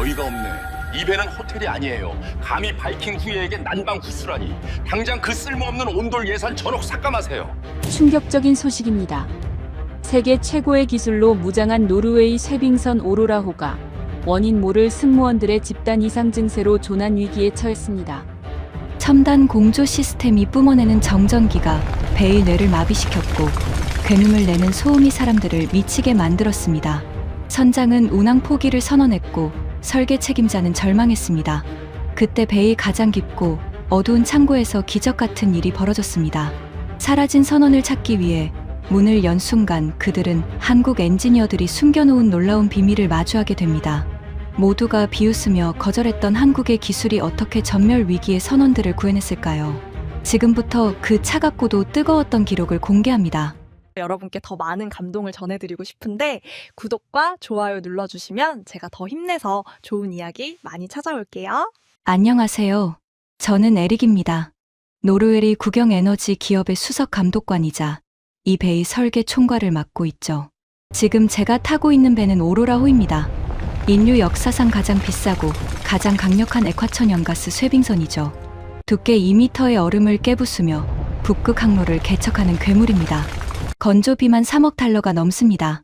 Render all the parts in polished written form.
어이가 없네. 이 배는 호텔이 아니에요. 감히 바이킹 후예에게 난방 후수라니. 당장 그 쓸모없는 온돌 예산 전억 삭감하세요. 충격적인 소식입니다. 세계 최고의 기술로 무장한 노르웨이 쇄빙선 오로라호가 원인 모를 승무원들의 집단 이상 증세로 조난 위기에 처했습니다. 첨단 공조 시스템이 뿜어내는 정전기가 배의 뇌를 마비시켰고 괴음을 내는 소음이 사람들을 미치게 만들었습니다. 선장은 운항 포기를 선언했고 설계 책임자는 절망했습니다. 그때 배의 가장 깊고 어두운 창고에서 기적 같은 일이 벌어졌습니다. 사라진 선원을 찾기 위해 문을 연 순간 그들은 한국 엔지니어들이 숨겨놓은 놀라운 비밀을 마주하게 됩니다. 모두가 비웃으며 거절했던 한국의 기술이 어떻게 전멸 위기의 선원들을 구해냈을까요? 지금부터 그 차갑고도 뜨거웠던 기록을 공개합니다. 여러분께 더 많은 감동을 전해드리고 싶은데 구독과 좋아요 눌러주시면 제가 더 힘내서 좋은 이야기 많이 찾아올게요. 안녕하세요. 저는 에릭입니다. 노르웨이 국영에너지 기업의 수석 감독관이자 이 배의 설계 총괄을 맡고 있죠. 지금 제가 타고 있는 배는 오로라호입니다. 인류 역사상 가장 비싸고 가장 강력한 액화천연가스 쇄빙선이죠. 두께 2m의 얼음을 깨부수며 북극 항로를 개척하는 괴물입니다. 건조비만 3억 달러가 넘습니다.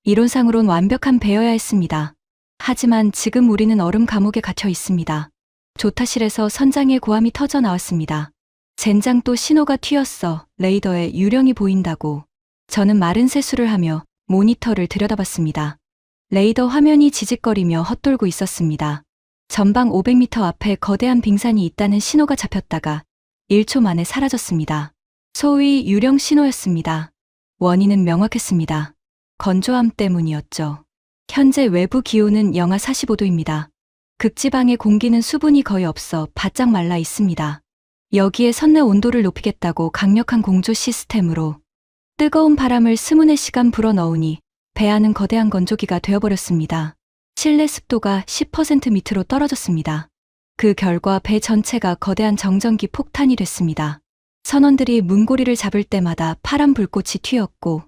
이론상으론 완벽한 배여야 했습니다. 하지만 지금 우리는 얼음 감옥에 갇혀 있습니다. 조타실에서 선장의 고함이 터져 나왔습니다. 젠장 또 신호가 튀었어. 레이더에 유령이 보인다고. 저는 마른 세수를 하며 모니터를 들여다봤습니다. 레이더 화면이 지직거리며 헛돌고 있었습니다. 전방 500m 앞에 거대한 빙산이 있다는 신호가 잡혔다가 1초 만에 사라졌습니다. 소위 유령 신호였습니다. 원인은 명확했습니다. 건조함 때문이었죠. 현재 외부 기온은 영하 45도입니다. 극지방의 공기는 수분이 거의 없어 바짝 말라 있습니다. 여기에 선내 온도를 높이겠다고 강력한 공조 시스템으로 뜨거운 바람을 스문의 시간 불어넣으니 배 안은 거대한 건조기가 되어버렸습니다. 실내 습도가 10% 밑으로 떨어졌습니다. 그 결과 배 전체가 거대한 정전기 폭탄이 됐습니다. 선원들이 문고리를 잡을 때마다 파란 불꽃이 튀었고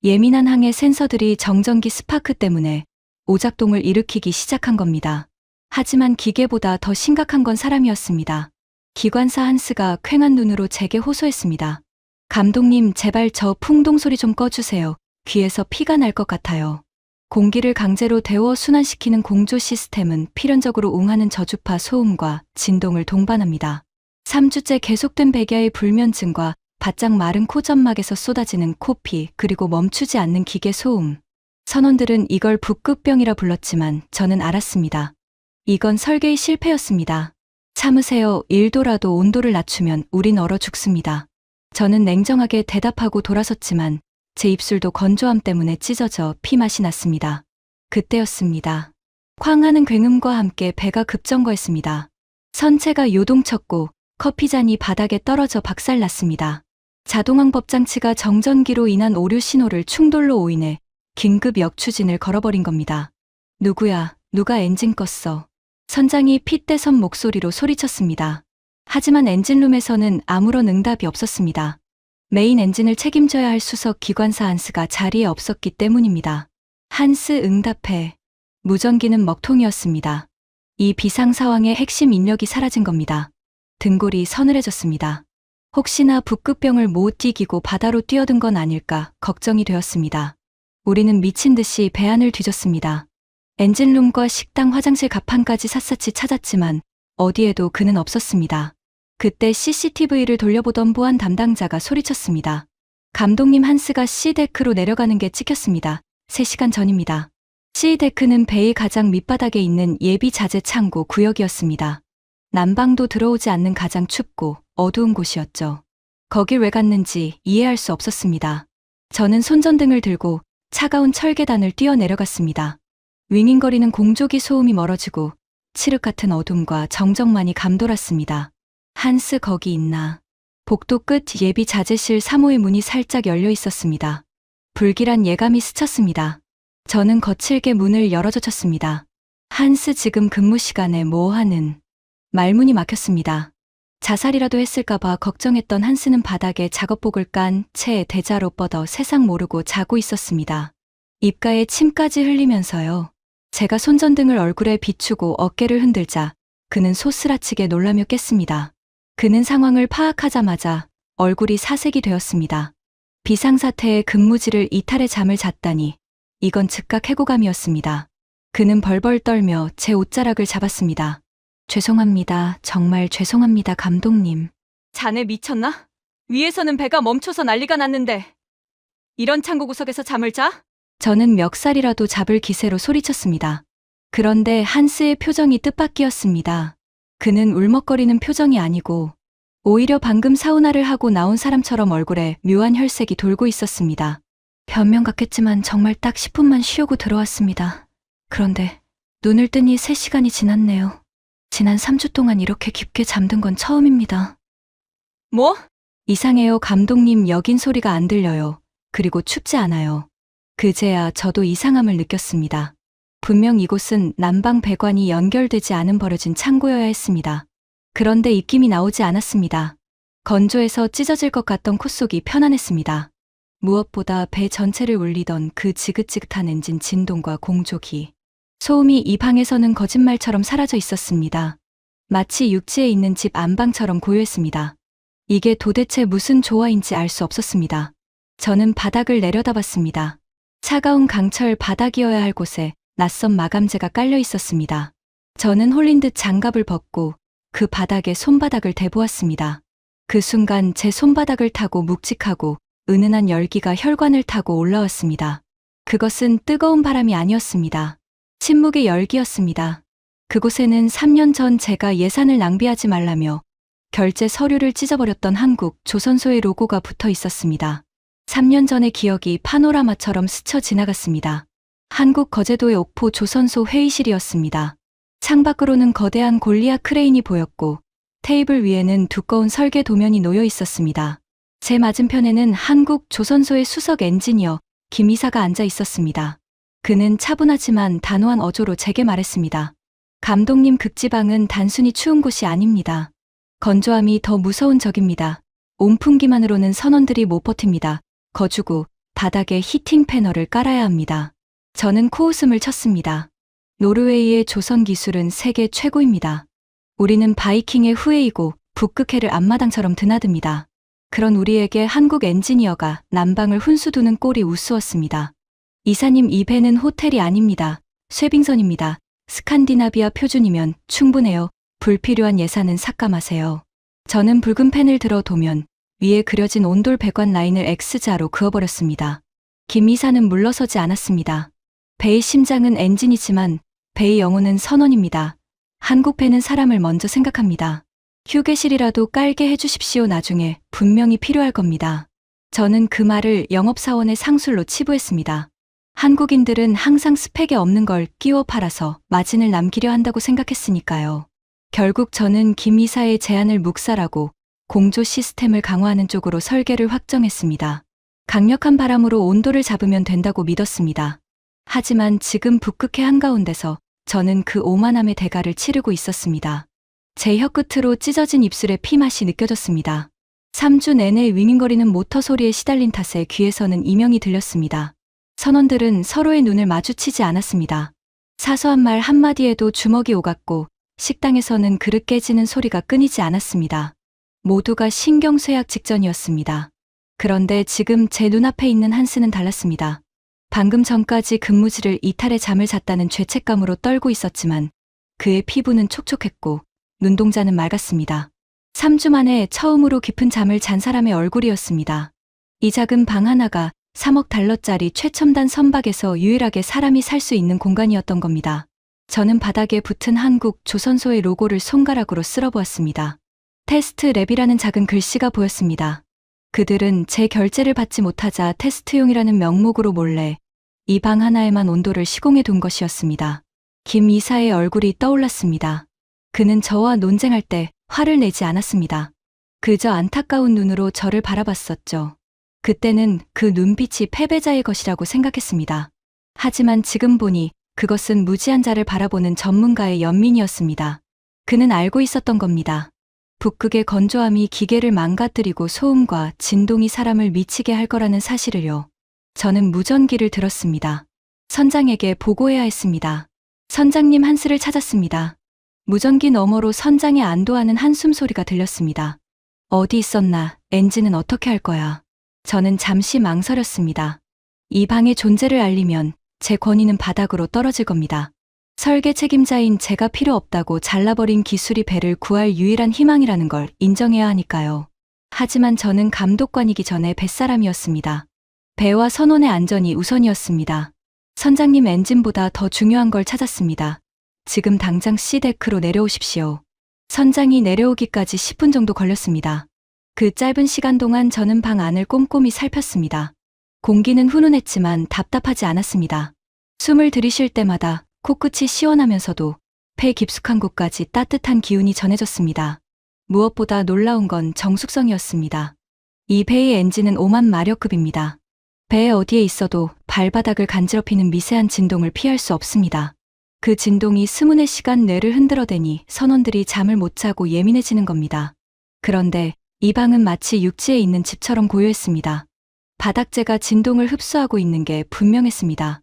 예민한 항해 센서들이 정전기 스파크 때문에 오작동을 일으키기 시작한 겁니다. 하지만 기계보다 더 심각한 건 사람이었습니다. 기관사 한스가 퀭한 눈으로 제게 호소했습니다. 감독님, 제발 저 풍동 소리 좀 꺼주세요. 귀에서 피가 날 것 같아요. 공기를 강제로 데워 순환시키는 공조 시스템은 필연적으로 웅하는 저주파 소음과 진동을 동반합니다. 3주째 계속된 백야의 불면증과 바짝 마른 코점막에서 쏟아지는 코피, 그리고 멈추지 않는 기계 소음. 선원들은 이걸 북극병이라 불렀지만 저는 알았습니다. 이건 설계의 실패였습니다. 참으세요. 1도라도 온도를 낮추면 우린 얼어 죽습니다. 저는 냉정하게 대답하고 돌아섰지만 제 입술도 건조함 때문에 찢어져 피맛이 났습니다. 그때였습니다. 쾅 하는 굉음과 함께 배가 급정거했습니다. 선체가 요동쳤고 커피잔이 바닥에 떨어져 박살났습니다. 자동항법 장치가 정전기로 인한 오류 신호를 충돌로 오인해 긴급 역추진을 걸어버린 겁니다. 누구야, 누가 엔진 껐어. 선장이 핏대선 목소리로 소리쳤습니다. 하지만 엔진룸에서는 아무런 응답이 없었습니다. 메인 엔진을 책임져야 할 수석 기관사 한스가 자리에 없었기 때문입니다. 한스 응답해. 무전기는 먹통이었습니다. 이 비상 상황의 핵심 인력이 사라진 겁니다. 등골이 서늘해졌습니다. 혹시나 북극병을 못 이기고 바다로 뛰어든 건 아닐까 걱정이 되었습니다. 우리는 미친 듯이 배 안을 뒤졌습니다. 엔진룸과 식당, 화장실 갑판까지 샅샅이 찾았지만 어디에도 그는 없었습니다. 그때 CCTV를 돌려보던 보안 담당자가 소리쳤습니다. 감독님, 한스가 C데크로 내려가는 게 찍혔습니다. 3시간 전입니다. C데크는 배의 가장 밑바닥에 있는 예비 자재 창고 구역이었습니다. 난방도 들어오지 않는 가장 춥고 어두운 곳이었죠. 거길 왜 갔는지 이해할 수 없었습니다. 저는 손전등을 들고 차가운 철계단을 뛰어내려갔습니다. 윙윙거리는 공조기 소음이 멀어지고 칠흑 같은 어둠과 정적만이 감돌았습니다. 한스 거기 있나? 복도 끝 예비 자재실 3호의 문이 살짝 열려 있었습니다. 불길한 예감이 스쳤습니다. 저는 거칠게 문을 열어젖혔습니다. 한스 지금 근무 시간에 뭐 하는? 말문이 막혔습니다. 자살이라도 했을까봐 걱정했던 한스는 바닥에 작업복을 깐 채 대자로 뻗어 세상 모르고 자고 있었습니다. 입가에 침까지 흘리면서요. 제가 손전등을 얼굴에 비추고 어깨를 흔들자 그는 소스라치게 놀라며 깼습니다. 그는 상황을 파악하자마자 얼굴이 사색이 되었습니다. 비상사태의 근무지를 이탈해 잠을 잤다니 이건 즉각 해고감이었습니다. 그는 벌벌 떨며 제 옷자락을 잡았습니다. 죄송합니다. 정말 죄송합니다, 감독님. 자네 미쳤나? 위에서는 배가 멈춰서 난리가 났는데 이런 창고 구석에서 잠을 자? 저는 멱살이라도 잡을 기세로 소리쳤습니다. 그런데 한스의 표정이 뜻밖이었습니다. 그는 울먹거리는 표정이 아니고 오히려 방금 사우나를 하고 나온 사람처럼 얼굴에 묘한 혈색이 돌고 있었습니다. 변명 같겠지만 정말 딱 10분만 쉬려고 들어왔습니다. 그런데 눈을 뜨니 3시간이 지났네요. 지난 3주 동안 이렇게 깊게 잠든 건 처음입니다. 뭐? 이상해요, 감독님. 여긴 소리가 안 들려요. 그리고 춥지 않아요. 그제야 저도 이상함을 느꼈습니다. 분명 이곳은 난방 배관이 연결되지 않은 버려진 창고여야 했습니다. 그런데 입김이 나오지 않았습니다. 건조해서 찢어질 것 같던 코 속이 편안했습니다. 무엇보다 배 전체를 울리던 그 지긋지긋한 엔진 진동과 공조기. 소음이 이 방에서는 거짓말처럼 사라져 있었습니다. 마치 육지에 있는 집 안방처럼 고요했습니다. 이게 도대체 무슨 조화인지 알 수 없었습니다. 저는 바닥을 내려다봤습니다. 차가운 강철 바닥이어야 할 곳에 낯선 마감재가 깔려 있었습니다. 저는 홀린 듯 장갑을 벗고 그 바닥에 손바닥을 대보았습니다. 그 순간 제 손바닥을 타고 묵직하고 은은한 열기가 혈관을 타고 올라왔습니다. 그것은 뜨거운 바람이 아니었습니다. 침묵의 열기였습니다. 그곳에는 3년 전 제가 예산을 낭비하지 말라며 결제 서류를 찢어버렸던 한국 조선소의 로고가 붙어 있었습니다. 3년 전의 기억이 파노라마처럼 스쳐 지나갔습니다. 한국 거제도의 옥포 조선소 회의실이었습니다. 창밖으로는 거대한 골리앗 크레인이 보였고 테이블 위에는 두꺼운 설계 도면이 놓여 있었습니다. 제 맞은편에는 한국 조선소의 수석 엔지니어 김 이사가 앉아 있었습니다. 그는 차분하지만 단호한 어조로 제게 말했습니다. 감독님, 극지방은 단순히 추운 곳이 아닙니다. 건조함이 더 무서운 적입니다. 온풍기만으로는 선원들이 못 버팁니다. 거주구, 바닥에 히팅 패널을 깔아야 합니다. 저는 코웃음을 쳤습니다. 노르웨이의 조선 기술은 세계 최고입니다. 우리는 바이킹의 후예이고 북극해를 앞마당처럼 드나듭니다. 그런 우리에게 한국 엔지니어가 난방을 훈수 두는 꼴이 우스웠습니다. 이사님, 이 배는 호텔이 아닙니다. 쇠빙선입니다. 스칸디나비아 표준이면 충분해요. 불필요한 예산은 삭감하세요. 저는 붉은 펜을 들어 도면 위에 그려진 온돌 배관 라인을 X자로 그어버렸습니다. 김 이사는 물러서지 않았습니다. 배의 심장은 엔진이지만 배의 영혼은 선원입니다. 한국 배는 사람을 먼저 생각합니다. 휴게실이라도 깔게 해주십시오. 나중에 분명히 필요할 겁니다. 저는 그 말을 영업사원의 상술로 치부했습니다. 한국인들은 항상 스펙에 없는 걸 끼워 팔아서 마진을 남기려 한다고 생각했으니까요. 결국 저는 김 이사의 제안을 묵살하고 공조 시스템을 강화하는 쪽으로 설계를 확정했습니다. 강력한 바람으로 온도를 잡으면 된다고 믿었습니다. 하지만 지금 북극해 한가운데서 저는 그 오만함의 대가를 치르고 있었습니다. 제 혀끝으로 찢어진 입술에 피맛이 느껴졌습니다. 3주 내내 윙윙거리는 모터 소리에 시달린 탓에 귀에서는 이명이 들렸습니다. 선원들은 서로의 눈을 마주치지 않았습니다. 사소한 말 한마디에도 주먹이 오갔고 식당에서는 그릇 깨지는 소리가 끊이지 않았습니다. 모두가 신경쇠약 직전이었습니다. 그런데 지금 제 눈앞에 있는 한스는 달랐습니다. 방금 전까지 근무지를 이탈해 잠을 잤다는 죄책감으로 떨고 있었지만 그의 피부는 촉촉했고 눈동자는 맑았습니다. 3주 만에 처음으로 깊은 잠을 잔 사람의 얼굴이었습니다. 이 작은 방 하나가 3억 달러짜리 최첨단 선박에서 유일하게 사람이 살 수 있는 공간이었던 겁니다. 저는 바닥에 붙은 한국 조선소의 로고를 손가락으로 쓸어보았습니다. 테스트 랩이라는 작은 글씨가 보였습니다. 그들은 제 결제를 받지 못하자 테스트용이라는 명목으로 몰래 이 방 하나에만 온도를 시공해 둔 것이었습니다. 김 이사의 얼굴이 떠올랐습니다. 그는 저와 논쟁할 때 화를 내지 않았습니다. 그저 안타까운 눈으로 저를 바라봤었죠. 그때는 그 눈빛이 패배자의 것이라고 생각했습니다. 하지만 지금 보니 그것은 무지한 자를 바라보는 전문가의 연민이었습니다. 그는 알고 있었던 겁니다. 북극의 건조함이 기계를 망가뜨리고 소음과 진동이 사람을 미치게 할 거라는 사실을요. 저는 무전기를 들었습니다. 선장에게 보고해야 했습니다. 선장님 한스를 찾았습니다. 무전기 너머로 선장이 안도하는 한숨 소리가 들렸습니다. 어디 있었나? 엔진은 어떻게 할 거야? 저는 잠시 망설였습니다. 이 방의 존재를 알리면 제 권위는 바닥으로 떨어질 겁니다. 설계 책임자인 제가 필요 없다고 잘라버린 기술이 배를 구할 유일한 희망이라는 걸 인정해야 하니까요. 하지만 저는 감독관이기 전에 뱃사람이었습니다. 배와 선원의 안전이 우선이었습니다. 선장님 엔진보다 더 중요한 걸 찾았습니다. 지금 당장 C데크로 내려오십시오. 선장이 내려오기까지 10분 정도 걸렸습니다. 그 짧은 시간 동안 저는 방 안을 꼼꼼히 살폈습니다. 공기는 훈훈했지만 답답하지 않았습니다. 숨을 들이쉴 때마다 코끝이 시원하면서도 폐 깊숙한 곳까지 따뜻한 기운이 전해졌습니다. 무엇보다 놀라운 건 정숙성이었습니다. 이 배의 엔진은 5만 마력급입니다. 배 어디에 있어도 발바닥을 간지럽히는 미세한 진동을 피할 수 없습니다. 그 진동이 스문의 시간 뇌를 흔들어대니 선원들이 잠을 못 자고 예민해지는 겁니다. 그런데 이 방은 마치 육지에 있는 집처럼 고요했습니다. 바닥재가 진동을 흡수하고 있는 게 분명했습니다.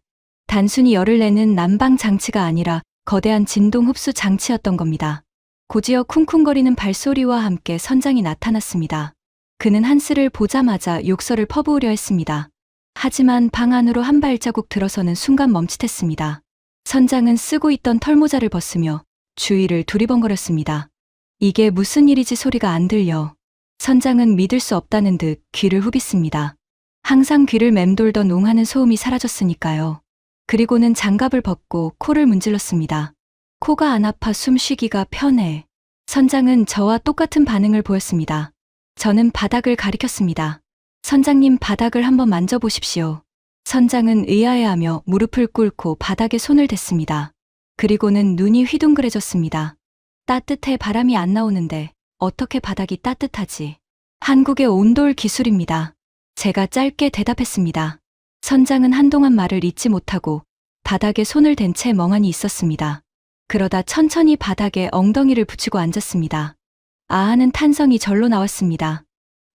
단순히 열을 내는 난방 장치가 아니라 거대한 진동 흡수 장치였던 겁니다. 곧이어 쿵쿵거리는 발소리와 함께 선장이 나타났습니다. 그는 한스를 보자마자 욕설을 퍼부으려 했습니다. 하지만 방 안으로 한 발자국 들어서는 순간 멈칫했습니다. 선장은 쓰고 있던 털모자를 벗으며 주위를 두리번거렸습니다. 이게 무슨 일이지 소리가 안 들려. 선장은 믿을 수 없다는 듯 귀를 후빗습니다. 항상 귀를 맴돌던 웅하는 소음이 사라졌으니까요. 그리고는 장갑을 벗고 코를 문질렀습니다. 코가 안 아파 숨쉬기가 편해. 선장은 저와 똑같은 반응을 보였습니다. 저는 바닥을 가리켰습니다. 선장님 바닥을 한번 만져보십시오. 선장은 의아해하며 무릎을 꿇고 바닥에 손을 댔습니다. 그리고는 눈이 휘둥그레졌습니다. 따뜻해 바람이 안 나오는데 어떻게 바닥이 따뜻하지? 한국의 온돌 기술입니다. 제가 짧게 대답했습니다. 선장은 한동안 말을 잇지 못하고 바닥에 손을 댄 채 멍하니 있었습니다. 그러다 천천히 바닥에 엉덩이를 붙이고 앉았습니다. 아하는 탄성이 절로 나왔습니다.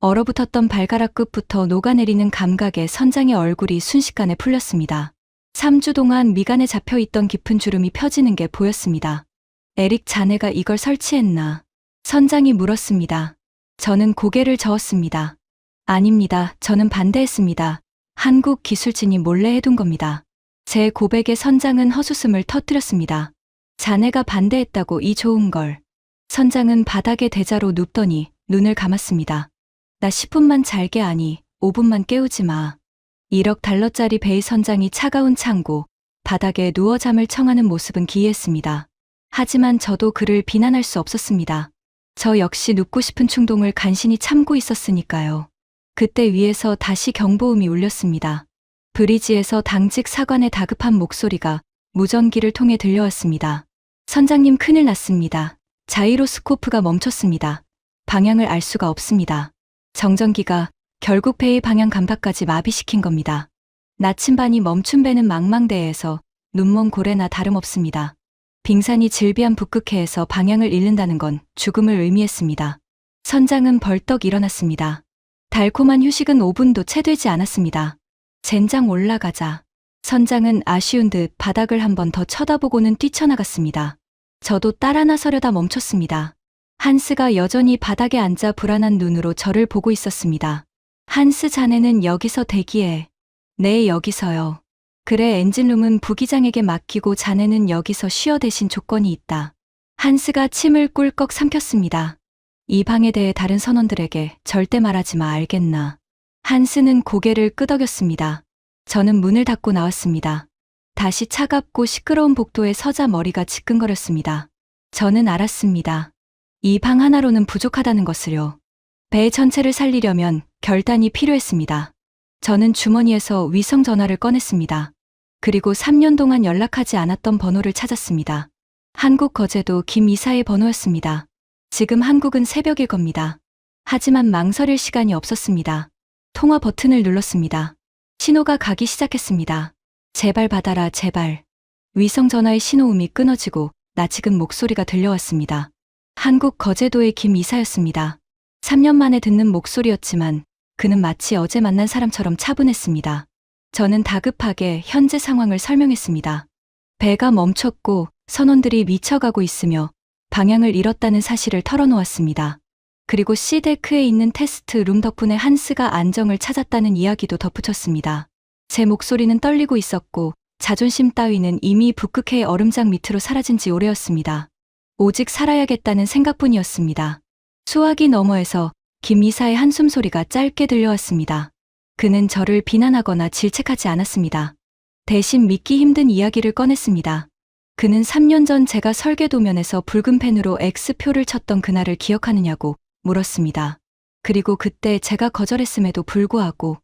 얼어붙었던 발가락 끝부터 녹아내리는 감각에 선장의 얼굴이 순식간에 풀렸습니다. 3주 동안 미간에 잡혀있던 깊은 주름이 펴지는 게 보였습니다. 에릭 자네가 이걸 설치했나? 선장이 물었습니다. 저는 고개를 저었습니다. 아닙니다. 저는 반대했습니다. 한국 기술진이 몰래 해둔 겁니다. 제 고백에 선장은 헛웃음을 터뜨렸습니다. 자네가 반대했다고 이 좋은 걸. 선장은 바닥에 대자로 눕더니 눈을 감았습니다. 나 10분만 잘게 아니 5분만 깨우지 마. 1억 달러짜리 배의 선장이 차가운 창고, 바닥에 누워 잠을 청하는 모습은 기이했습니다. 하지만 저도 그를 비난할 수 없었습니다. 저 역시 눕고 싶은 충동을 간신히 참고 있었으니까요. 그때 위에서 다시 경보음이 울렸습니다. 브리지에서 당직 사관의 다급한 목소리가 무전기를 통해 들려왔습니다. 선장님 큰일 났습니다. 자이로스코프가 멈췄습니다. 방향을 알 수가 없습니다. 정전기가 결국 배의 방향 감각까지 마비시킨 겁니다. 나침반이 멈춘 배는 망망대해에서 눈먼 고래나 다름없습니다. 빙산이 질비한 북극해에서 방향을 잃는다는 건 죽음을 의미했습니다. 선장은 벌떡 일어났습니다. 달콤한 휴식은 5분도 채 되지 않았습니다. 젠장 올라가자. 선장은 아쉬운 듯 바닥을 한 번 더 쳐다보고는 뛰쳐나갔습니다. 저도 따라 나서려다 멈췄습니다. 한스가 여전히 바닥에 앉아 불안한 눈으로 저를 보고 있었습니다. 한스 자네는 여기서 대기해. 네, 여기서요. 그래, 엔진룸은 부기장에게 맡기고 자네는 여기서 쉬어 대신 조건이 있다. 한스가 침을 꿀꺽 삼켰습니다. 이 방에 대해 다른 선원들에게 절대 말하지 마, 알겠나. 한스는 고개를 끄덕였습니다. 저는 문을 닫고 나왔습니다. 다시 차갑고 시끄러운 복도에 서자 머리가 지끈거렸습니다. 저는 알았습니다. 이 방 하나로는 부족하다는 것을요. 배 전체를 살리려면 결단이 필요했습니다. 저는 주머니에서 위성 전화를 꺼냈습니다. 그리고 3년 동안 연락하지 않았던 번호를 찾았습니다. 한국 거제도 김 이사의 번호였습니다. 지금 한국은 새벽일 겁니다. 하지만 망설일 시간이 없었습니다. 통화 버튼을 눌렀습니다. 신호가 가기 시작했습니다. 제발 받아라, 제발. 위성 전화의 신호음이 끊어지고 낯익은 목소리가 들려왔습니다. 한국 거제도의 김 이사였습니다. 3년 만에 듣는 목소리였지만 그는 마치 어제 만난 사람처럼 차분했습니다. 저는 다급하게 현재 상황을 설명했습니다. 배가 멈췄고 선원들이 미쳐가고 있으며 방향을 잃었다는 사실을 털어놓았습니다. 그리고 C데크에 있는 테스트 룸 덕분에 한스가 안정을 찾았다는 이야기도 덧붙였습니다. 제 목소리는 떨리고 있었고 자존심 따위는 이미 북극해의 얼음장 밑으로 사라진 지 오래였습니다. 오직 살아야겠다는 생각뿐이었습니다. 수화기 너머에서 김이사의 한숨 소리가 짧게 들려왔습니다. 그는 저를 비난하거나 질책하지 않았습니다. 대신 믿기 힘든 이야기를 꺼냈습니다. 그는 3년 전 제가 설계도면에서 붉은 펜으로 X표를 쳤던 그날을 기억하느냐고 물었습니다. 그리고 그때 제가 거절했음에도 불구하고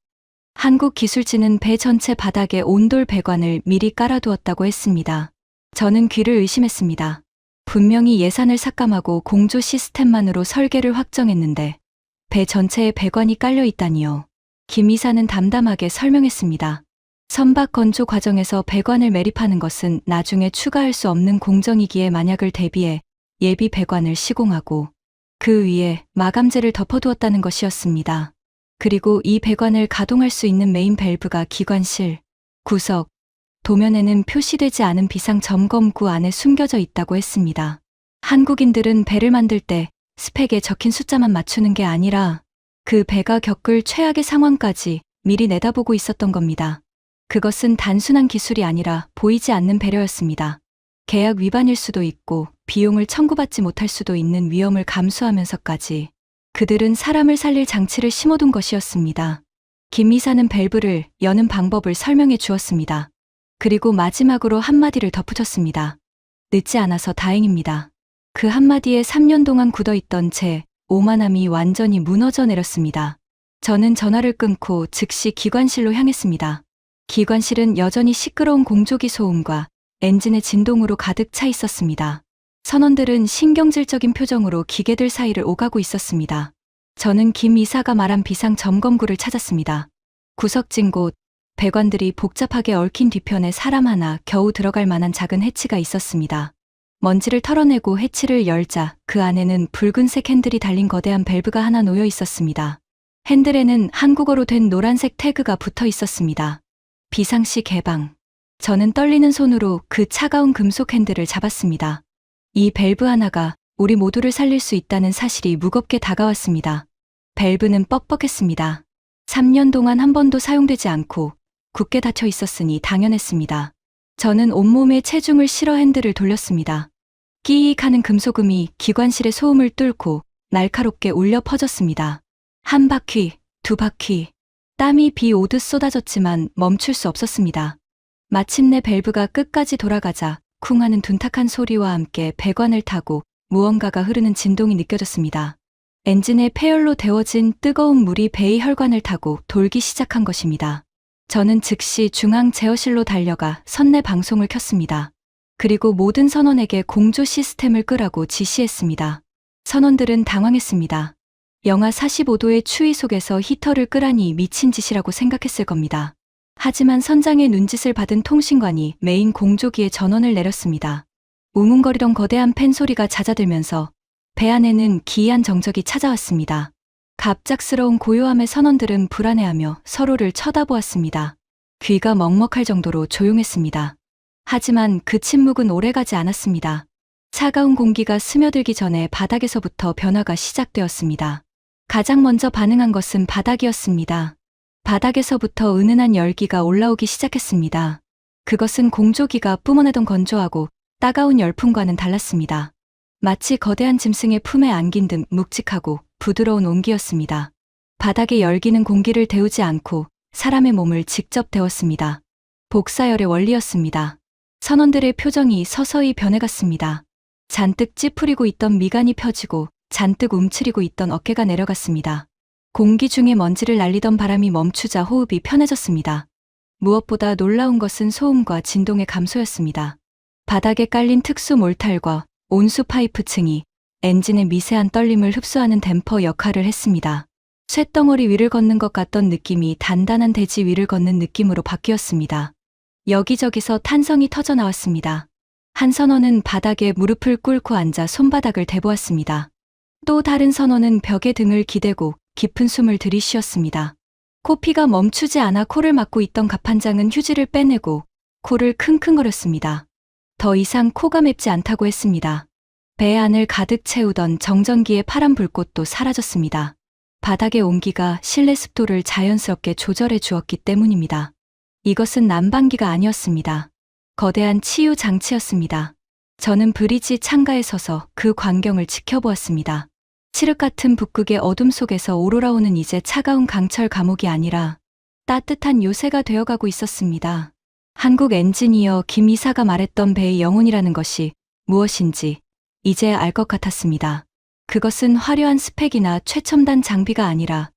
한국 기술진은 배 전체 바닥에 온돌 배관을 미리 깔아두었다고 했습니다. 저는 귀를 의심했습니다. 분명히 예산을 삭감하고 공조 시스템만으로 설계를 확정했는데 배 전체에 배관이 깔려 있다니요. 김 이사는 담담하게 설명했습니다. 선박 건조 과정에서 배관을 매립하는 것은 나중에 추가할 수 없는 공정이기에 만약을 대비해 예비 배관을 시공하고 그 위에 마감재를 덮어두었다는 것이었습니다. 그리고 이 배관을 가동할 수 있는 메인 밸브가 기관실, 구석, 도면에는 표시되지 않은 비상 점검구 안에 숨겨져 있다고 했습니다. 한국인들은 배를 만들 때 스펙에 적힌 숫자만 맞추는 게 아니라 그 배가 겪을 최악의 상황까지 미리 내다보고 있었던 겁니다. 그것은 단순한 기술이 아니라 보이지 않는 배려였습니다. 계약 위반일 수도 있고 비용을 청구받지 못할 수도 있는 위험을 감수하면서까지 그들은 사람을 살릴 장치를 심어둔 것이었습니다. 김 이사는 밸브를 여는 방법을 설명해 주었습니다. 그리고 마지막으로 한마디를 덧붙였습니다. 늦지 않아서 다행입니다. 그 한마디에 3년 동안 굳어있던 제 오만함이 완전히 무너져 내렸습니다. 저는 전화를 끊고 즉시 기관실로 향했습니다. 기관실은 여전히 시끄러운 공조기 소음과 엔진의 진동으로 가득 차 있었습니다. 선원들은 신경질적인 표정으로 기계들 사이를 오가고 있었습니다. 저는 김 이사가 말한 비상 점검구를 찾았습니다. 구석진 곳, 배관들이 복잡하게 얽힌 뒤편에 사람 하나 겨우 들어갈 만한 작은 해치가 있었습니다. 먼지를 털어내고 해치를 열자 그 안에는 붉은색 핸들이 달린 거대한 밸브가 하나 놓여 있었습니다. 핸들에는 한국어로 된 노란색 태그가 붙어 있었습니다. 비상시 개방. 저는 떨리는 손으로 그 차가운 금속 핸들을 잡았습니다. 이 밸브 하나가 우리 모두를 살릴 수 있다는 사실이 무겁게 다가왔습니다. 밸브는 뻑뻑했습니다. 3년 동안 한 번도 사용되지 않고 굳게 닫혀 있었으니 당연했습니다. 저는 온몸에 체중을 실어 핸들을 돌렸습니다. 끼익 하는 금속음이 기관실의 소음을 뚫고 날카롭게 울려 퍼졌습니다. 한 바퀴, 두 바퀴, 땀이 비 오듯 쏟아졌지만 멈출 수 없었습니다. 마침내 밸브가 끝까지 돌아가자 쿵 하는 둔탁한 소리와 함께 배관을 타고 무언가가 흐르는 진동이 느껴졌습니다. 엔진에 폐열로 데워진 뜨거운 물이 배의 혈관을 타고 돌기 시작한 것입니다. 저는 즉시 중앙 제어실로 달려가 선내 방송을 켰습니다. 그리고 모든 선원에게 공조 시스템을 끄라고 지시했습니다. 선원들은 당황했습니다. 영하 45도의 추위 속에서 히터를 끄라니 미친 짓이라고 생각했을 겁니다. 하지만 선장의 눈짓을 받은 통신관이 메인 공조기에 전원을 내렸습니다. 웅웅거리던 거대한 팬 소리가 잦아들면서 배 안에는 기이한 정적이 찾아왔습니다. 갑작스러운 고요함에 선원들은 불안해하며 서로를 쳐다보았습니다. 귀가 먹먹할 정도로 조용했습니다. 하지만 그 침묵은 오래가지 않았습니다. 차가운 공기가 스며들기 전에 바닥에서부터 변화가 시작되었습니다. 가장 먼저 반응한 것은 바닥이었습니다. 바닥에서부터 은은한 열기가 올라오기 시작했습니다. 그것은 공조기가 뿜어내던 건조하고 따가운 열풍과는 달랐습니다. 마치 거대한 짐승의 품에 안긴 듯 묵직하고 부드러운 온기였습니다. 바닥의 열기는 공기를 데우지 않고 사람의 몸을 직접 데웠습니다. 복사열의 원리였습니다. 선원들의 표정이 서서히 변해갔습니다. 잔뜩 찌푸리고 있던 미간이 펴지고 잔뜩 움츠리고 있던 어깨가 내려갔습니다. 공기 중에 먼지를 날리던 바람이 멈추자 호흡이 편해졌습니다. 무엇보다 놀라운 것은 소음과 진동의 감소였습니다. 바닥에 깔린 특수 몰탈과 온수 파이프층이 엔진의 미세한 떨림을 흡수하는 댐퍼 역할을 했습니다. 쇳덩어리 위를 걷는 것 같던 느낌이 단단한 대지 위를 걷는 느낌으로 바뀌었습니다. 여기저기서 탄성이 터져 나왔습니다. 한 선원은 바닥에 무릎을 꿇고 앉아 손바닥을 대보았습니다. 또 다른 선원은 벽에 등을 기대고 깊은 숨을 들이쉬었습니다. 코피가 멈추지 않아 코를 막고 있던 갑판장은 휴지를 빼내고 코를 킁킁거렸습니다. 더 이상 코가 맵지 않다고 했습니다. 배 안을 가득 채우던 정전기의 파란 불꽃도 사라졌습니다. 바닥의 온기가 실내 습도를 자연스럽게 조절해 주었기 때문입니다. 이것은 난방기가 아니었습니다. 거대한 치유 장치였습니다. 저는 브리지 창가에 서서 그 광경을 지켜보았습니다. 칠흑 같은 북극의 어둠 속에서 오로라호는 이제 차가운 강철 감옥이 아니라 따뜻한 요새가 되어가고 있었습니다. 한국 엔지니어 김 이사가 말했던 배의 영혼이라는 것이 무엇인지 이제 알 것 같았습니다. 그것은 화려한 스펙이나 최첨단 장비가 아니라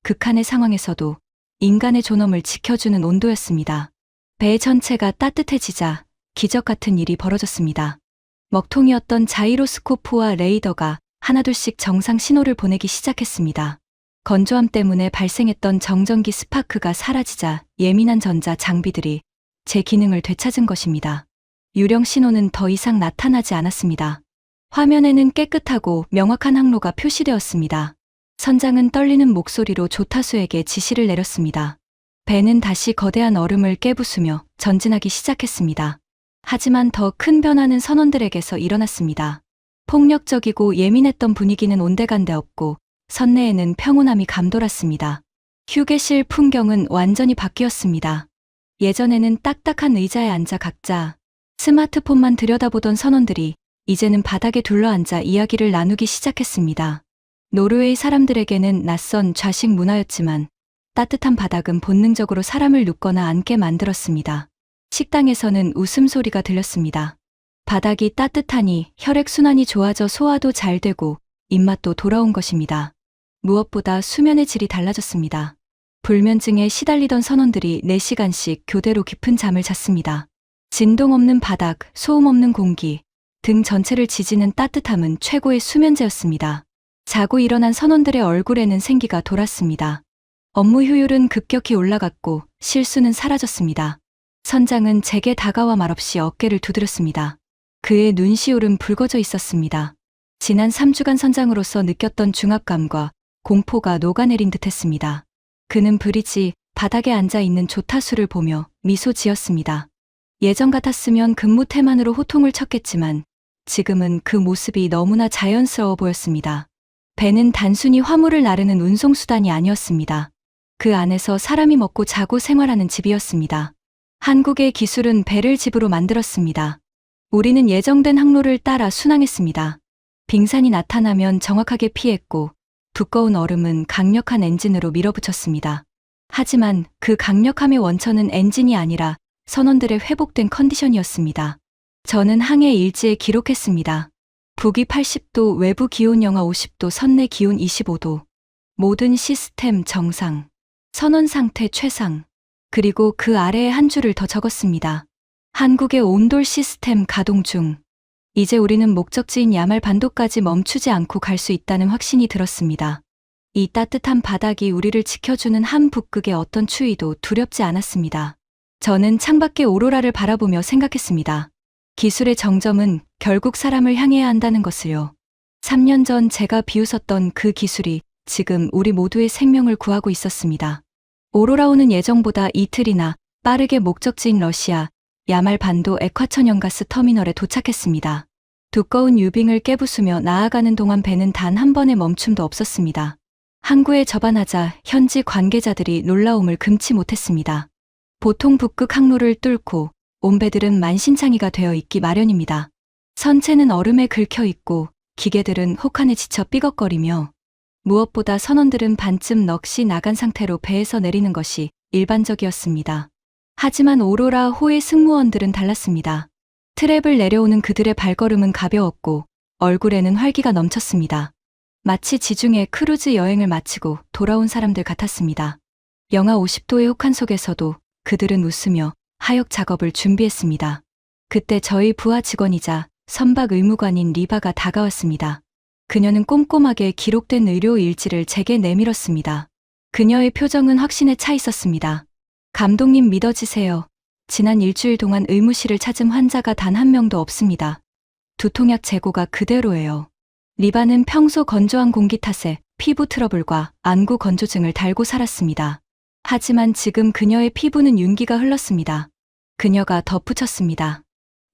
극한의 상황에서도 인간의 존엄을 지켜주는 온도였습니다. 배 전체가 따뜻해지자 기적 같은 일이 벌어졌습니다. 먹통이었던 자이로스코프와 레이더가 하나둘씩 정상 신호를 보내기 시작했습니다. 건조함 때문에 발생했던 정전기 스파크가 사라지자 예민한 전자 장비들이 제 기능을 되찾은 것입니다. 유령 신호는 더 이상 나타나지 않았습니다. 화면에는 깨끗하고 명확한 항로가 표시되었습니다. 선장은 떨리는 목소리로 조타수에게 지시를 내렸습니다. 배는 다시 거대한 얼음을 깨부수며 전진하기 시작했습니다. 하지만 더 큰 변화는 선원들에게서 일어났습니다. 폭력적이고 예민했던 분위기는 온데간데 없고 선내에는 평온함이 감돌았습니다. 휴게실 풍경은 완전히 바뀌었습니다. 예전에는 딱딱한 의자에 앉아 각자 스마트폰만 들여다보던 선원들이 이제는 바닥에 둘러앉아 이야기를 나누기 시작했습니다. 노르웨이 사람들에게는 낯선 좌식 문화였지만 따뜻한 바닥은 본능적으로 사람을 눕거나 앉게 만들었습니다. 식당에서는 웃음소리가 들렸습니다. 바닥이 따뜻하니 혈액순환이 좋아져 소화도 잘 되고 입맛도 돌아온 것입니다. 무엇보다 수면의 질이 달라졌습니다. 불면증에 시달리던 선원들이 4시간씩 교대로 깊은 잠을 잤습니다. 진동 없는 바닥, 소음 없는 공기, 등 전체를 지지는 따뜻함은 최고의 수면제였습니다. 자고 일어난 선원들의 얼굴에는 생기가 돌았습니다. 업무 효율은 급격히 올라갔고 실수는 사라졌습니다. 선장은 제게 다가와 말없이 어깨를 두드렸습니다. 그의 눈시울은 붉어져 있었습니다. 지난 3주간 선장으로서 느꼈던 중압감과 공포가 녹아내린 듯했습니다. 그는 브리지 바닥에 앉아 있는 조타수를 보며 미소 지었습니다. 예전 같았으면 근무 태만으로 호통을 쳤겠지만 지금은 그 모습이 너무나 자연스러워 보였습니다. 배는 단순히 화물을 나르는 운송수단이 아니었습니다. 그 안에서 사람이 먹고 자고 생활하는 집이었습니다. 한국의 기술은 배를 집으로 만들었습니다. 우리는 예정된 항로를 따라 순항했습니다. 빙산이 나타나면 정확하게 피했고 두꺼운 얼음은 강력한 엔진으로 밀어붙였습니다. 하지만 그 강력함의 원천은 엔진이 아니라 선원들의 회복된 컨디션이었습니다. 저는 항해 일지에 기록했습니다. 북위 80도, 외부 기온 영하 50도, 선내 기온 25도. 모든 시스템 정상. 선원 상태 최상. 그리고 그 아래에 한 줄을 더 적었습니다. 한국의 온돌 시스템 가동 중. 이제 우리는 목적지인 야말 반도까지 멈추지 않고 갈 수 있다는 확신이 들었습니다. 이 따뜻한 바닥이 우리를 지켜주는 한 북극의 어떤 추위도 두렵지 않았습니다. 저는 창밖의 오로라를 바라보며 생각했습니다. 기술의 정점은 결국 사람을 향해야 한다는 것을요. 3년 전 제가 비웃었던 그 기술이 지금 우리 모두의 생명을 구하고 있었습니다. 오로라호는 예정보다 이틀이나 빠르게 목적지인 러시아 야말 반도 액화천연가스 터미널에 도착했습니다. 두꺼운 유빙을 깨부수며 나아가는 동안 배는 단 한 번의 멈춤도 없었습니다. 항구에 접안하자 현지 관계자들이 놀라움을 금치 못했습니다. 보통 북극 항로를 뚫고 온 배들은 만신창이가 되어 있기 마련입니다. 선체는 얼음에 긁혀 있고 기계들은 혹한에 지쳐 삐걱거리며 무엇보다 선원들은 반쯤 넋이 나간 상태로 배에서 내리는 것이 일반적이었습니다. 하지만 오로라 호의 승무원들은 달랐습니다. 트랩을 내려오는 그들의 발걸음은 가벼웠고 얼굴에는 활기가 넘쳤습니다. 마치 지중해 크루즈 여행을 마치고 돌아온 사람들 같았습니다. 영하 50도의 혹한 속에서도 그들은 웃으며 하역 작업을 준비했습니다. 그때 저희 부하 직원이자 선박 의무관인 리바가 다가왔습니다. 그녀는 꼼꼼하게 기록된 의료 일지를 제게 내밀었습니다. 그녀의 표정은 확신에 차 있었습니다. 감독님 믿어지세요. 지난 일주일 동안 의무실을 찾은 환자가 단 한 명도 없습니다. 두통약 재고가 그대로예요. 리바는 평소 건조한 공기 탓에 피부 트러블과 안구 건조증을 달고 살았습니다. 하지만 지금 그녀의 피부는 윤기가 흘렀습니다. 그녀가 덧붙였습니다.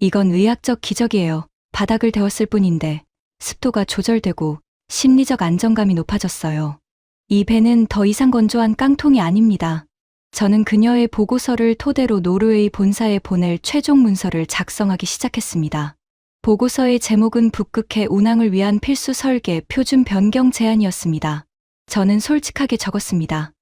이건 의학적 기적이에요. 바닥을 데웠을 뿐인데 습도가 조절되고 심리적 안정감이 높아졌어요. 이 배는 더 이상 건조한 깡통이 아닙니다. 저는 그녀의 보고서를 토대로 노르웨이 본사에 보낼 최종 문서를 작성하기 시작했습니다. 보고서의 제목은 북극해 운항을 위한 필수 설계 표준 변경 제안이었습니다. 저는 솔직하게 적었습니다.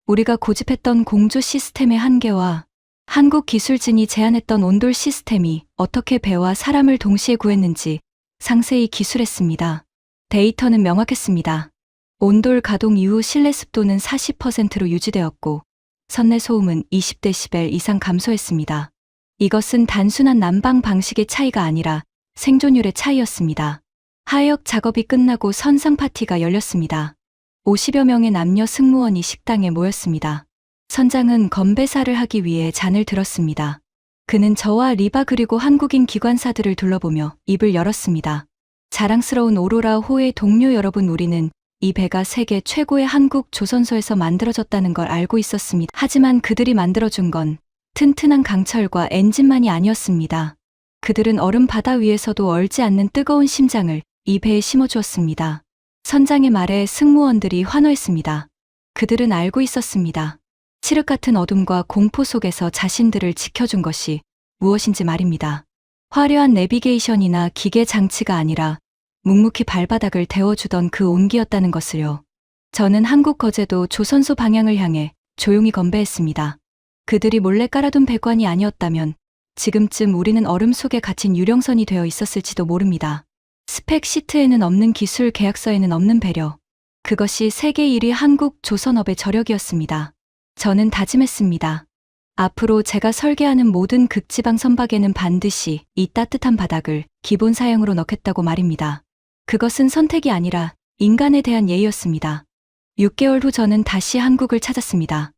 우리가 고집했던 공조 시스템의 한계와 한국 기술진이 제안했던 온돌 시스템이 어떻게 배와 사람을 동시에 구했는지 상세히 기술했습니다. 데이터는 명확했습니다. 온돌 가동 이후 실내 습도는 40%로 유지되었고 선내 소음은 20데시벨 이상 감소했습니다. 이것은 단순한 난방 방식의 차이가 아니라 생존율의 차이였습니다. 하역 작업이 끝나고 선상 파티가 열렸습니다. 50여 명의 남녀 승무원이 식당에 모였습니다. 선장은 건배사를 하기 위해 잔을 들었습니다. 그는 저와 리바 그리고 한국인 기관사들을 둘러보며 입을 열었습니다. 자랑스러운 오로라 호의 동료 여러분, 우리는 이 배가 세계 최고의 한국 조선소에서 만들어졌다는 걸 알고 있었습니다. 하지만 그들이 만들어준 건 튼튼한 강철과 엔진만이 아니었습니다. 그들은 얼음 바다 위에서도 얼지 않는 뜨거운 심장을 이 배에 심어주었습니다. 선장의 말에 승무원들이 환호했습니다. 그들은 알고 있었습니다. 칠흑 같은 어둠과 공포 속에서 자신들을 지켜준 것이 무엇인지 말입니다. 화려한 내비게이션이나 기계 장치가 아니라 묵묵히 발바닥을 데워주던 그 온기였다는 것을요. 저는 한국 거제도 조선소 방향을 향해 조용히 건배했습니다. 그들이 몰래 깔아둔 배관이 아니었다면 지금쯤 우리는 얼음 속에 갇힌 유령선이 되어 있었을지도 모릅니다. 스펙 시트에는 없는 기술, 계약서에는 없는 배려. 그것이 세계 1위 한국 조선업의 저력이었습니다. 저는 다짐했습니다. 앞으로 제가 설계하는 모든 극지방 선박에는 반드시 이 따뜻한 바닥을 기본 사양으로 넣겠다고 말입니다. 그것은 선택이 아니라 인간에 대한 예의였습니다. 6개월 후 저는 다시 한국을 찾았습니다.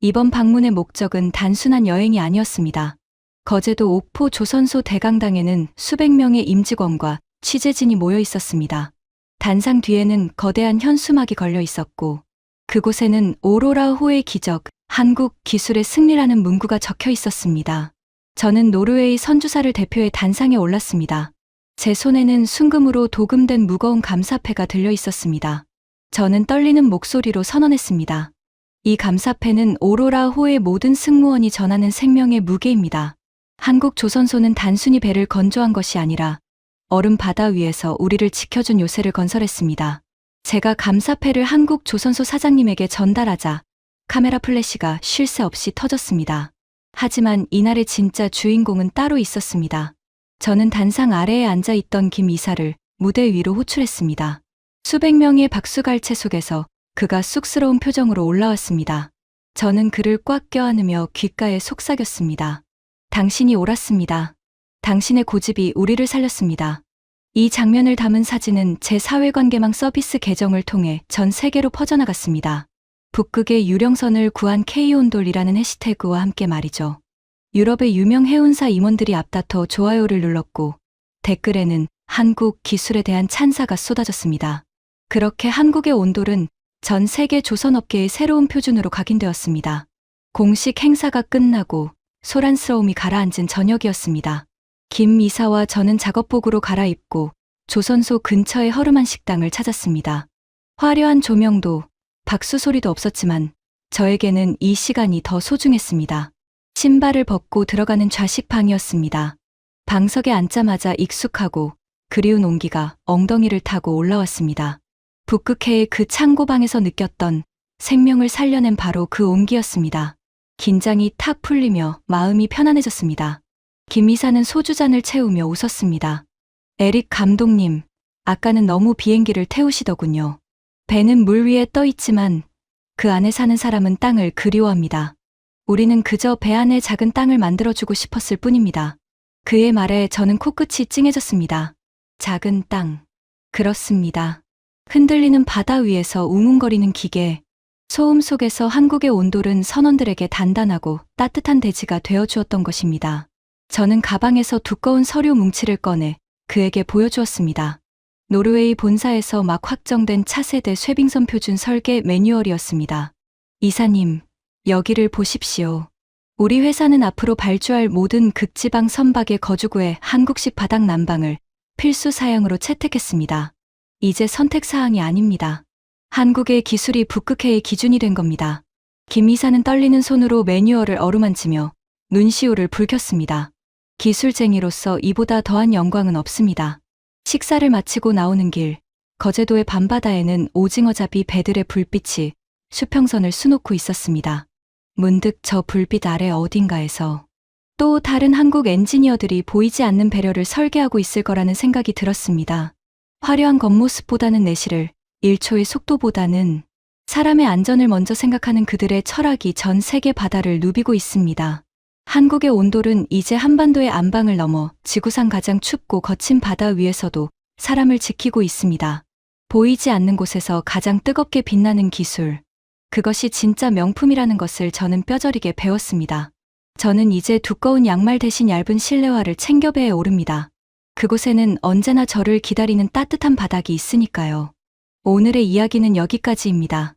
이번 방문의 목적은 단순한 여행이 아니었습니다. 거제도 옥포 조선소 대강당에는 수백 명의 임직원과 취재진이 모여 있었습니다. 단상 뒤에는 거대한 현수막이 걸려 있었고 그곳에는 오로라 호의 기적, 한국 기술의 승리라는 문구가 적혀 있었습니다. 저는 노르웨이 선주사를 대표해 단상에 올랐습니다. 제 손에는 순금으로 도금된 무거운 감사패가 들려 있었습니다. 저는 떨리는 목소리로 선언했습니다. 이 감사패는 오로라 호의 모든 승무원이 전하는 생명의 무게입니다. 한국 조선소는 단순히 배를 건조한 것이 아니라 얼음 바다 위에서 우리를 지켜준 요새를 건설했습니다. 제가 감사패를 한국 조선소 사장님에게 전달하자 카메라 플래시가 쉴 새 없이 터졌습니다. 하지만 이날의 진짜 주인공은 따로 있었습니다. 저는 단상 아래에 앉아있던 김 이사를 무대 위로 호출했습니다. 수백 명의 박수갈채 속에서 그가 쑥스러운 표정으로 올라왔습니다. 저는 그를 꽉 껴안으며 귓가에 속삭였습니다. 당신이 옳았습니다. 당신의 고집이 우리를 살렸습니다. 이 장면을 담은 사진은 제 사회관계망 서비스 계정을 통해 전 세계로 퍼져나갔습니다. 북극의 유령선을 구한 K온돌이라는 해시태그와 함께 말이죠. 유럽의 유명 해운사 임원들이 앞다퉈 좋아요를 눌렀고 댓글에는 한국 기술에 대한 찬사가 쏟아졌습니다. 그렇게 한국의 온돌은 전 세계 조선업계의 새로운 표준으로 각인되었습니다. 공식 행사가 끝나고 소란스러움이 가라앉은 저녁이었습니다. 김 이사와 저는 작업복으로 갈아입고 조선소 근처의 허름한 식당을 찾았습니다. 화려한 조명도 박수 소리도 없었지만 저에게는 이 시간이 더 소중했습니다. 신발을 벗고 들어가는 좌식방이었습니다. 방석에 앉자마자 익숙하고 그리운 온기가 엉덩이를 타고 올라왔습니다. 북극해의 그 창고방에서 느꼈던 생명을 살려낸 바로 그 온기였습니다. 긴장이 탁 풀리며 마음이 편안해졌습니다. 김 이사는 소주잔을 채우며 웃었습니다. 에릭 감독님, 아까는 너무 비행기를 태우시더군요. 배는 물 위에 떠 있지만 그 안에 사는 사람은 땅을 그리워합니다. 우리는 그저 배 안에 작은 땅을 만들어주고 싶었을 뿐입니다. 그의 말에 저는 코끝이 찡해졌습니다. 작은 땅. 그렇습니다. 흔들리는 바다 위에서 웅웅거리는 기계. 소음 속에서 한국의 온돌은 선원들에게 단단하고 따뜻한 대지가 되어주었던 것입니다. 저는 가방에서 두꺼운 서류 뭉치를 꺼내 그에게 보여주었습니다. 노르웨이 본사에서 막 확정된 차세대 쇠빙선 표준 설계 매뉴얼이었습니다. 이사님, 여기를 보십시오. 우리 회사는 앞으로 발주할 모든 극지방 선박의 거주구에 한국식 바닥 난방을 필수 사양으로 채택했습니다. 이제 선택 사항이 아닙니다. 한국의 기술이 북극해의 기준이 된 겁니다. 김 이사는 떨리는 손으로 매뉴얼을 어루만지며 눈시울을 붉혔습니다. 기술쟁이로서 이보다 더한 영광은 없습니다. 식사를 마치고 나오는 길, 거제도의 밤바다에는 오징어잡이 배들의 불빛이 수평선을 수놓고 있었습니다. 문득 저 불빛 아래 어딘가에서 또 다른 한국 엔지니어들이 보이지 않는 배려를 설계하고 있을 거라는 생각이 들었습니다. 화려한 겉모습보다는 내실을, 1초의 속도보다는 사람의 안전을 먼저 생각하는 그들의 철학이 전 세계 바다를 누비고 있습니다. 한국의 온돌은 이제 한반도의 안방을 넘어 지구상 가장 춥고 거친 바다 위에서도 사람을 지키고 있습니다. 보이지 않는 곳에서 가장 뜨겁게 빛나는 기술. 그것이 진짜 명품이라는 것을 저는 뼈저리게 배웠습니다. 저는 이제 두꺼운 양말 대신 얇은 실내화를 챙겨 배에 오릅니다. 그곳에는 언제나 저를 기다리는 따뜻한 바닥이 있으니까요. 오늘의 이야기는 여기까지입니다.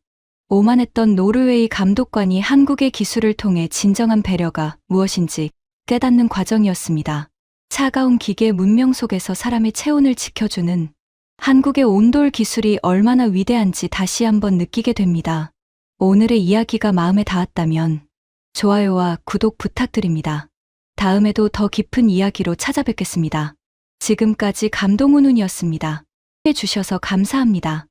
오만했던 노르웨이 감독관이 한국의 기술을 통해 진정한 배려가 무엇인지 깨닫는 과정이었습니다. 차가운 기계 문명 속에서 사람의 체온을 지켜주는 한국의 온돌 기술이 얼마나 위대한지 다시 한번 느끼게 됩니다. 오늘의 이야기가 마음에 닿았다면 좋아요와 구독 부탁드립니다. 다음에도 더 깊은 이야기로 찾아뵙겠습니다. 지금까지 감동훈훈이었습니다. 해주셔서 감사합니다.